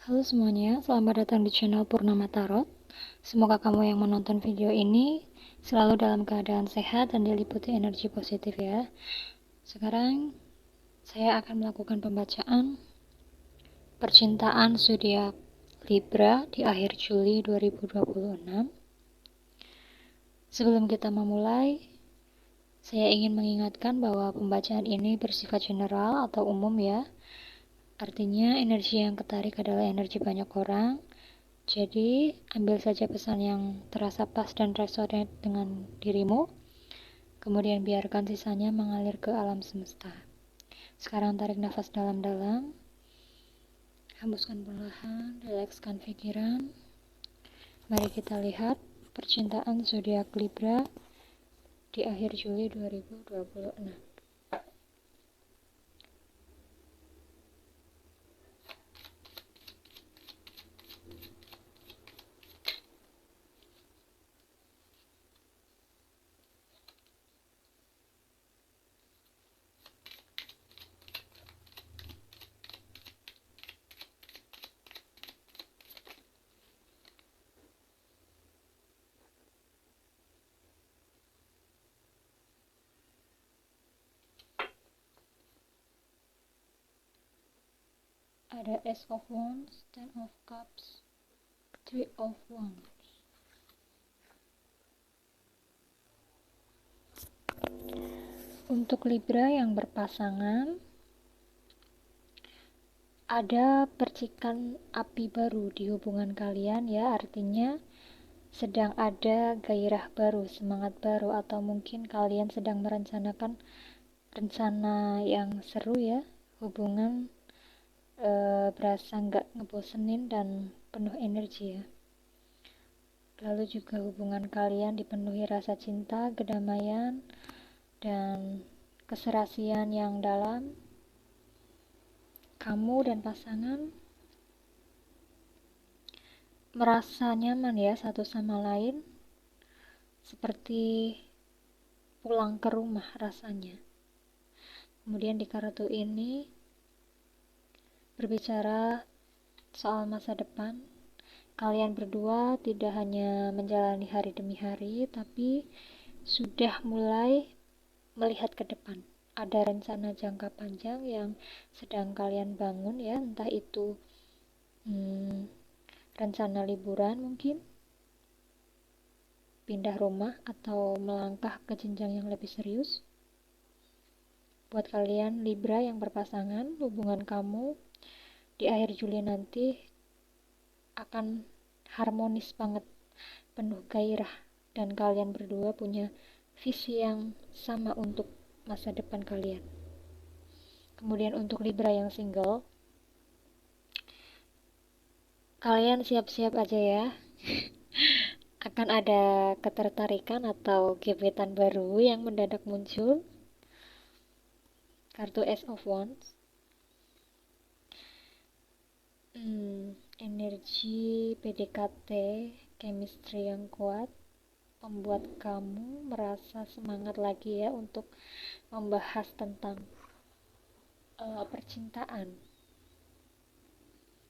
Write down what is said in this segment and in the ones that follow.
Halo semuanya, selamat datang di channel Purnama Tarot. Semoga kamu yang menonton video ini selalu dalam keadaan sehat dan diliputi energi positif ya. Sekarang saya akan melakukan pembacaan percintaan zodiak Libra di akhir Juli 2026. Sebelum kita memulai, saya ingin mengingatkan bahwa pembacaan ini bersifat general atau umum ya. Artinya energi yang ketarik adalah energi banyak orang. Jadi, ambil saja pesan yang terasa pas dan resonate dengan dirimu, kemudian biarkan sisanya mengalir ke alam semesta. Sekarang tarik nafas dalam-dalam, hembuskan perlahan, rilekskan pikiran. Mari kita lihat percintaan zodiak Libra di akhir Juli 2026. Ada Ace of Wands, Ten of Cups, Three of Wands. Untuk Libra yang berpasangan, ada percikan api baru di hubungan kalian ya, artinya sedang ada gairah baru, semangat baru, atau mungkin kalian sedang merencanakan rencana yang seru ya. Hubungan berasa nggak ngebosenin dan penuh energi ya. Lalu juga hubungan kalian dipenuhi rasa cinta, kedamaian, dan keserasian yang dalam. Kamu dan pasangan merasa nyaman ya satu sama lain, seperti pulang ke rumah rasanya. Kemudian di kartu ini berbicara soal masa depan. Kalian berdua tidak hanya menjalani hari demi hari, tapi sudah mulai melihat ke depan. Ada rencana jangka panjang yang sedang kalian bangun ya, entah itu rencana liburan mungkin, pindah rumah, atau melangkah ke jenjang yang lebih serius. Buat kalian Libra yang berpasangan, hubungan kamu di akhir Juli nanti akan harmonis banget, penuh gairah, dan kalian berdua punya visi yang sama untuk masa depan kalian. Kemudian untuk Libra yang single, kalian siap-siap aja ya. Akan ada ketertarikan atau gebetan baru yang mendadak muncul. Kartu Ace of Wands. Energi PDKT, chemistry yang kuat membuat kamu merasa semangat lagi ya untuk membahas tentang percintaan.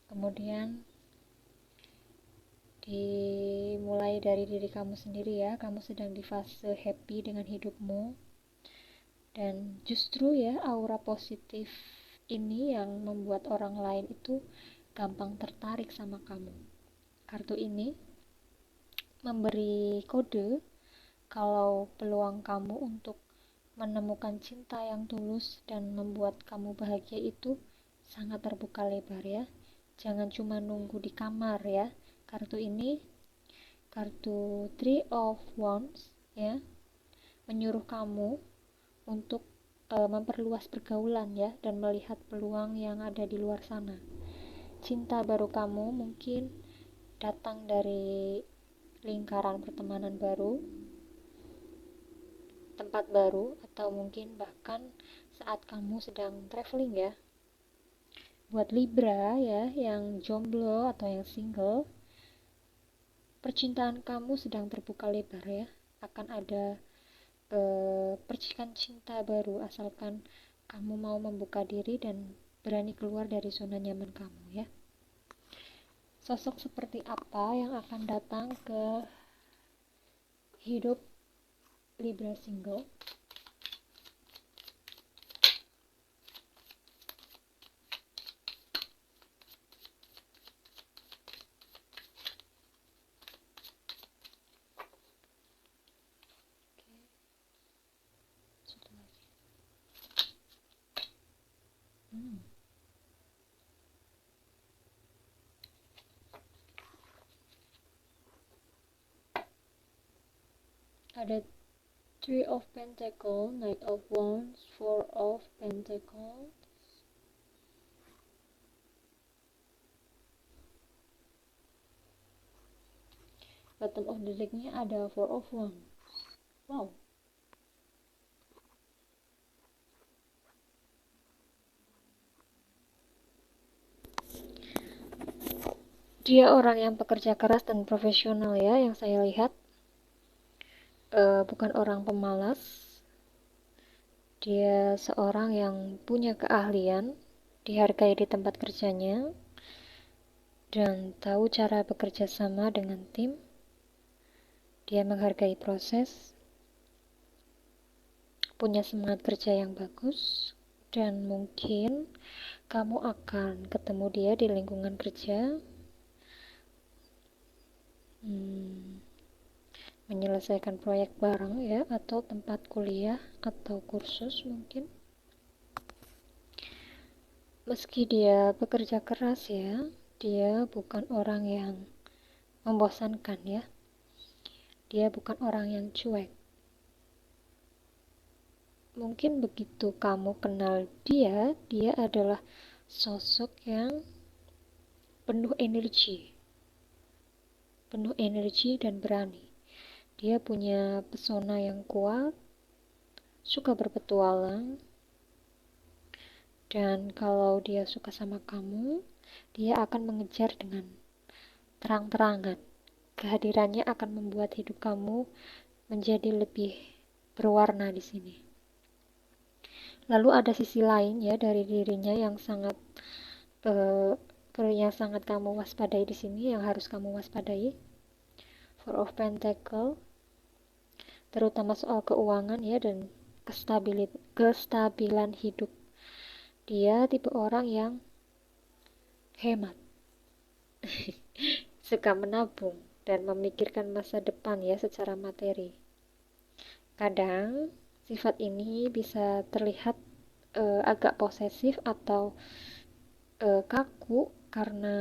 Kemudian dimulai dari diri kamu sendiri ya, kamu sedang di fase happy dengan hidupmu, dan justru ya aura positif ini yang membuat orang lain itu gampang tertarik sama kamu. Kartu ini memberi kode kalau peluang kamu untuk menemukan cinta yang tulus dan membuat kamu bahagia itu sangat terbuka lebar ya. Jangan cuma nunggu di kamar ya. Kartu ini, kartu Three of Wands ya, menyuruh kamu untuk memperluas pergaulan ya, dan melihat peluang yang ada di luar sana. Cinta baru kamu mungkin datang dari lingkaran pertemanan baru, tempat baru, atau mungkin bahkan saat kamu sedang traveling ya. Buat Libra ya yang jomblo atau yang single, percintaan kamu sedang terbuka lebar ya. Akan ada percikan cinta baru asalkan kamu mau membuka diri dan berani keluar dari zona nyaman kamu ya. Sosok seperti apa yang akan datang ke hidup Libra single? Satu lagi. Ada Three of Pentacles, Knight of Wands, Four of Pentacles. Bottom of the deck-nya ada Four of Wands. Wow. Dia orang yang pekerja keras dan profesional ya, yang saya lihat. Bukan orang pemalas. Dia seorang yang punya keahlian, dihargai di tempat kerjanya, dan tahu cara bekerja sama dengan tim. Dia menghargai proses, punya semangat kerja yang bagus, dan mungkin kamu akan ketemu dia di lingkungan kerja, menyelesaikan proyek bareng ya, atau tempat kuliah atau kursus mungkin. Meski dia bekerja keras ya, dia bukan orang yang membosankan ya. Dia bukan orang yang cuek. Mungkin begitu kamu kenal dia, dia adalah sosok yang penuh energi dan berani. Dia punya pesona yang kuat, suka berpetualang, dan kalau dia suka sama kamu, dia akan mengejar dengan terang-terangan. Kehadirannya akan membuat hidup kamu menjadi lebih berwarna di sini. Lalu ada sisi lain ya dari dirinya yang sangat kamu waspadai di sini, yang harus kamu waspadai. Four of Pentacles, terutama soal keuangan ya, dan kestabilan hidup. Dia tipe orang yang hemat, suka menabung dan memikirkan masa depan ya secara materi. Kadang sifat ini bisa terlihat agak posesif atau kaku karena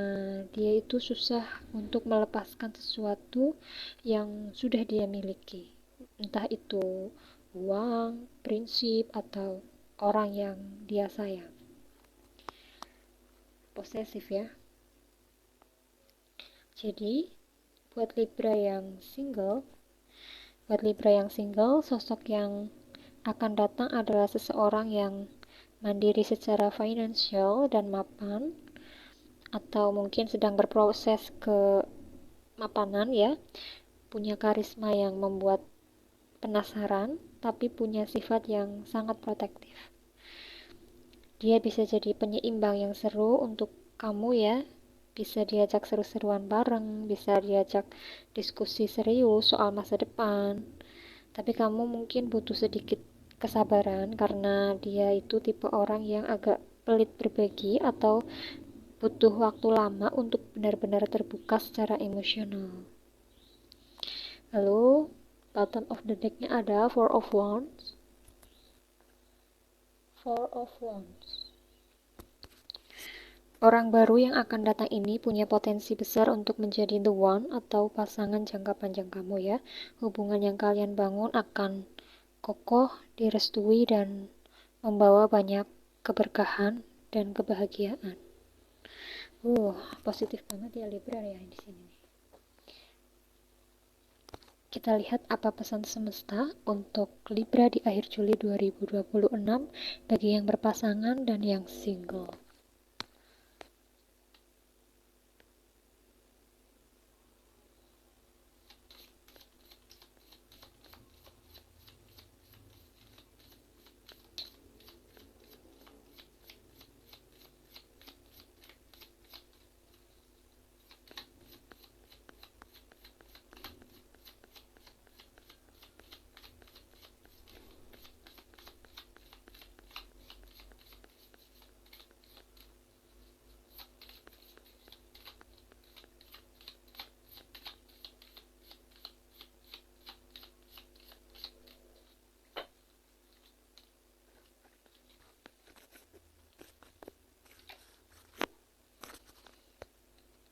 dia itu susah untuk melepaskan sesuatu yang sudah dia miliki, entah itu uang, prinsip, atau orang yang dia sayang. Posesif ya. Jadi buat Libra yang single, sosok yang akan datang adalah seseorang yang mandiri secara finansial dan mapan, atau mungkin sedang berproses ke mapanan ya, punya karisma yang membuat penasaran, tapi punya sifat yang sangat protektif. Dia bisa jadi penyeimbang yang seru untuk kamu ya, bisa diajak seru-seruan bareng, bisa diajak diskusi serius soal masa depan, tapi kamu mungkin butuh sedikit kesabaran karena dia itu tipe orang yang agak pelit berbagi atau butuh waktu lama untuk benar-benar terbuka secara emosional. Lalu bottom of the deck-nya ada Four of Wands. Orang baru yang akan datang ini punya potensi besar untuk menjadi the one atau pasangan jangka panjang kamu ya. Hubungan yang kalian bangun akan kokoh, direstui, dan membawa banyak keberkahan dan kebahagiaan. Positif banget ya Libra ya di sini. Kita lihat apa pesan semesta untuk Libra di akhir Juli 2026 bagi yang berpasangan dan yang single.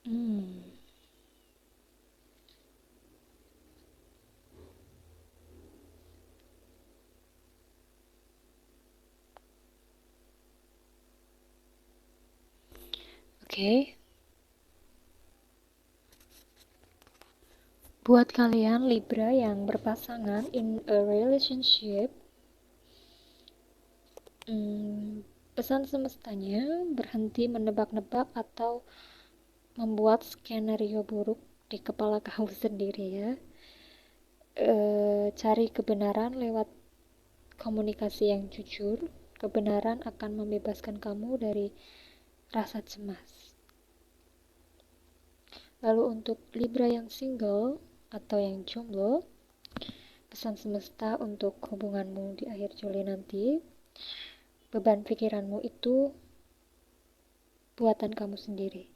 Hmm. Oke. Buat kalian Libra yang berpasangan in a relationship, pesan semestanya berhenti menebak-nebak atau membuat skenario buruk di kepala kamu sendiri ya. Cari kebenaran lewat komunikasi yang jujur. Kebenaran akan membebaskan kamu dari rasa cemas. Lalu untuk Libra yang single atau yang jomblo, pesan semesta untuk hubunganmu di akhir Juli nanti, beban pikiranmu itu buatan kamu sendiri.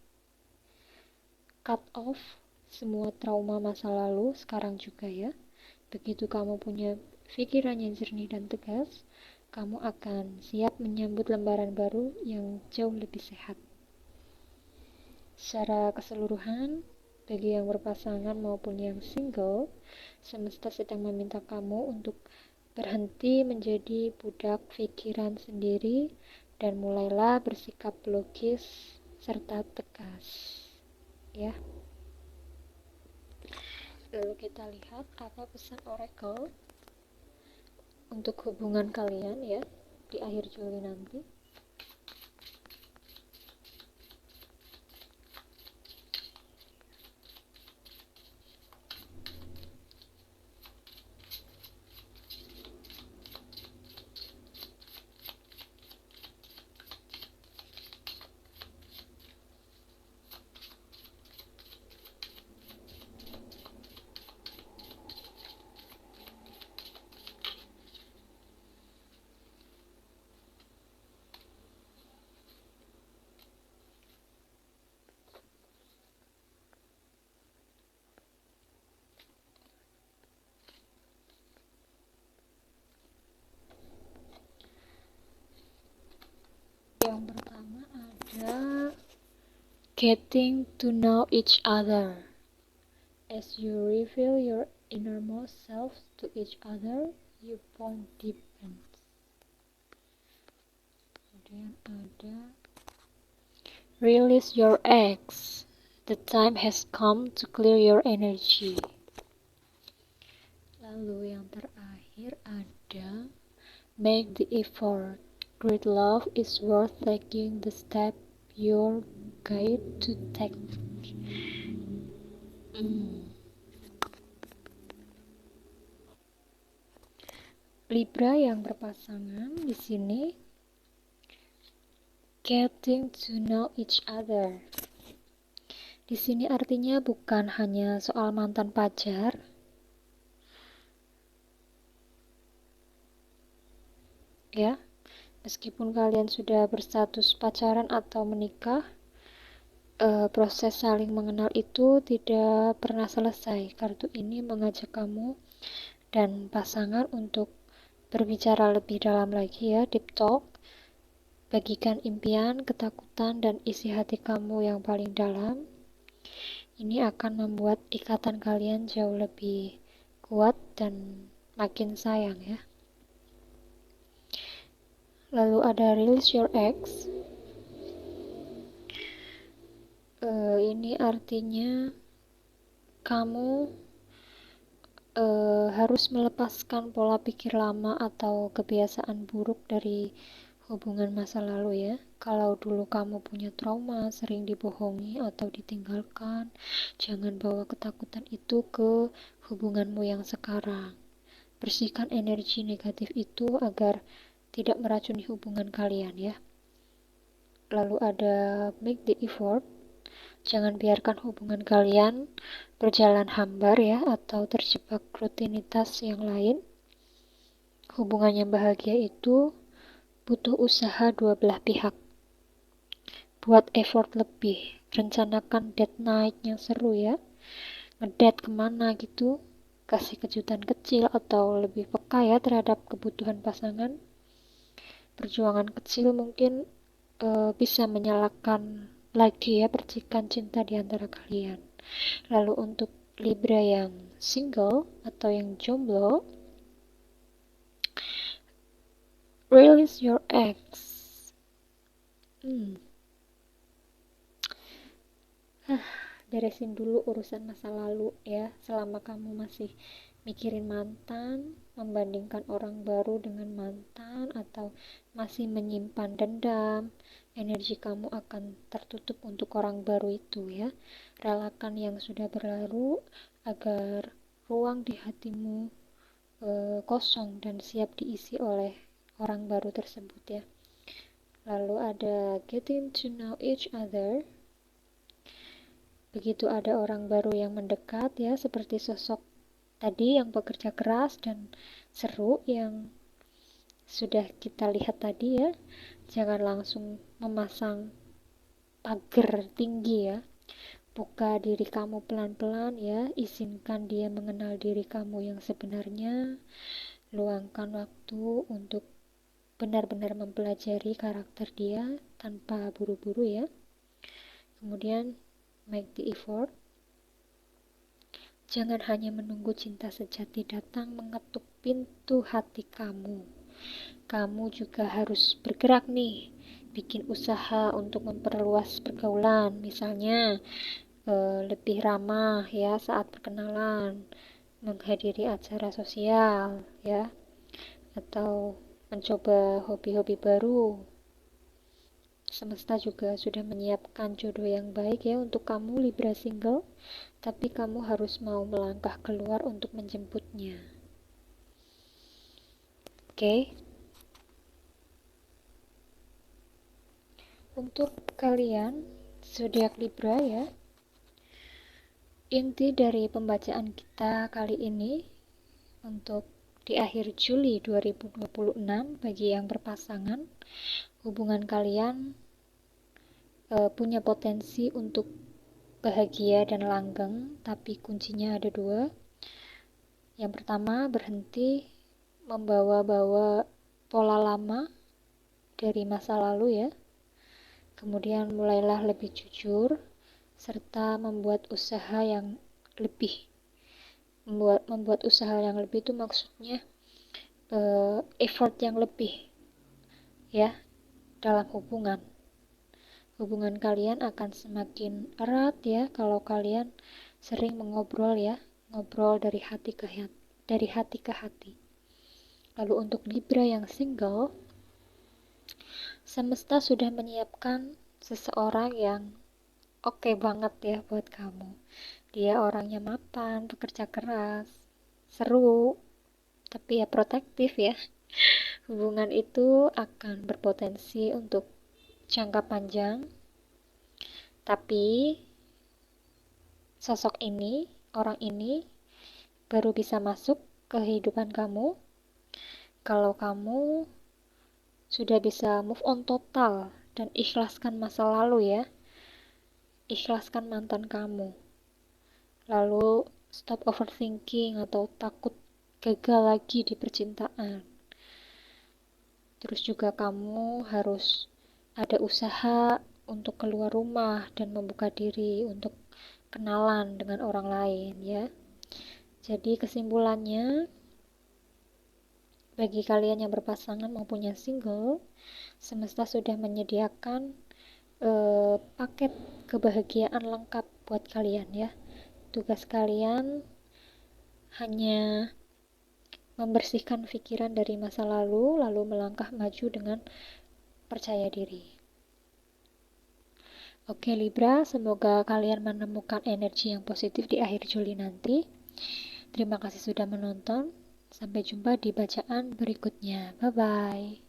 Cut off semua trauma masa lalu sekarang juga ya. Begitu kamu punya pikiran yang jernih dan tegas, kamu akan siap menyambut lembaran baru yang jauh lebih sehat. Secara keseluruhan, bagi yang berpasangan maupun yang single, semesta sedang meminta kamu untuk berhenti menjadi budak pikiran sendiri dan mulailah bersikap logis serta tegas. Ya. Lalu kita lihat apa pesan oracle untuk hubungan kalian ya di akhir Juli nanti. Yang pertama ada getting to know each other. As you reveal your innermost self to each other, your bond deepens. Kemudian ada release your eggs. The time has come to clear your energy. Lalu yang terakhir ada make the effort. Great love is worth taking the step you're guided to take. Libra yang berpasangan di sini getting to know each other. Di sini artinya bukan hanya soal mantan pacar, ya. Meskipun kalian sudah berstatus pacaran atau menikah, proses saling mengenal itu tidak pernah selesai. Kartu ini mengajak kamu dan pasangan untuk berbicara lebih dalam lagi ya, deep talk. Bagikan impian, ketakutan, dan isi hati kamu yang paling dalam. Ini akan membuat ikatan kalian jauh lebih kuat dan makin sayang ya. Lalu ada release your ex. Ini artinya kamu harus melepaskan pola pikir lama atau kebiasaan buruk dari hubungan masa lalu ya. Kalau dulu kamu punya trauma, sering dibohongi atau ditinggalkan, jangan bawa ketakutan itu ke hubunganmu yang sekarang. Bersihkan energi negatif itu agar tidak meracuni hubungan kalian ya. Lalu ada make the effort. Jangan biarkan hubungan kalian berjalan hambar ya atau terjebak rutinitas yang lain. Hubungan yang bahagia itu butuh usaha dua belah pihak. Buat effort lebih, rencanakan date night yang seru ya. Ngedate kemana gitu, kasih kejutan kecil atau lebih peka ya terhadap kebutuhan pasangan. Perjuangan kecil mungkin bisa menyalakan lagi ya percikan cinta di antara kalian. Lalu untuk Libra yang single atau yang jomblo, release your ex. Beresin dulu urusan masa lalu ya. Selama kamu masih mikirin mantan, membandingkan orang baru dengan mantan, atau masih menyimpan dendam, energi kamu akan tertutup untuk orang baru itu ya. Relakan yang sudah berlalu agar ruang di hatimu kosong dan siap diisi oleh orang baru tersebut ya. Lalu ada getting to know each other. Begitu ada orang baru yang mendekat ya, seperti sosok tadi yang bekerja keras dan seru yang sudah kita lihat tadi ya, jangan langsung memasang pagar tinggi ya. Buka diri kamu pelan-pelan ya, izinkan dia mengenal diri kamu yang sebenarnya. Luangkan waktu untuk benar-benar mempelajari karakter dia tanpa buru-buru ya. Kemudian make the effort. Jangan hanya menunggu cinta sejati datang mengetuk pintu hati kamu. Kamu juga harus bergerak nih, bikin usaha untuk memperluas pergaulan, misalnya lebih ramah ya saat perkenalan, menghadiri acara sosial ya, atau mencoba hobi-hobi baru. Semesta juga sudah menyiapkan jodoh yang baik ya untuk kamu Libra single, tapi kamu harus mau melangkah keluar untuk menjemputnya. Oke. Untuk kalian zodiak Libra ya, inti dari pembacaan kita kali ini untuk di akhir Juli 2026 bagi yang berpasangan, hubungan kalian punya potensi untuk bahagia dan langgeng, tapi kuncinya ada dua. Yang pertama, berhenti membawa-bawa pola lama dari masa lalu ya. Kemudian mulailah lebih jujur serta membuat usaha yang lebih. Membuat usaha yang lebih itu maksudnya effort yang lebih ya dalam hubungan. Hubungan kalian akan semakin erat ya kalau kalian sering mengobrol ya, ngobrol dari hati ke hati. Lalu untuk Libra yang single, semesta sudah menyiapkan seseorang yang oke banget ya buat kamu. Dia orangnya mapan, pekerja keras, seru, tapi ya protektif ya. Hubungan itu akan berpotensi untuk jangka panjang, tapi sosok ini, orang ini baru bisa masuk ke kehidupan kamu kalau kamu sudah bisa move on total dan ikhlaskan masa lalu ya. Ikhlaskan mantan kamu. Lalu stop overthinking atau takut gagal lagi di percintaan. Terus juga kamu harus ada usaha untuk keluar rumah dan membuka diri untuk kenalan dengan orang lain ya. Jadi kesimpulannya, bagi kalian yang berpasangan maupun yang single, semesta sudah menyediakan paket kebahagiaan lengkap buat kalian ya. Tugas kalian hanya membersihkan pikiran dari masa lalu, lalu melangkah maju dengan percaya diri. Oke Libra, semoga kalian menemukan energi yang positif di akhir Juli nanti. Terima kasih sudah menonton. Sampai jumpa di bacaan berikutnya. Bye-bye.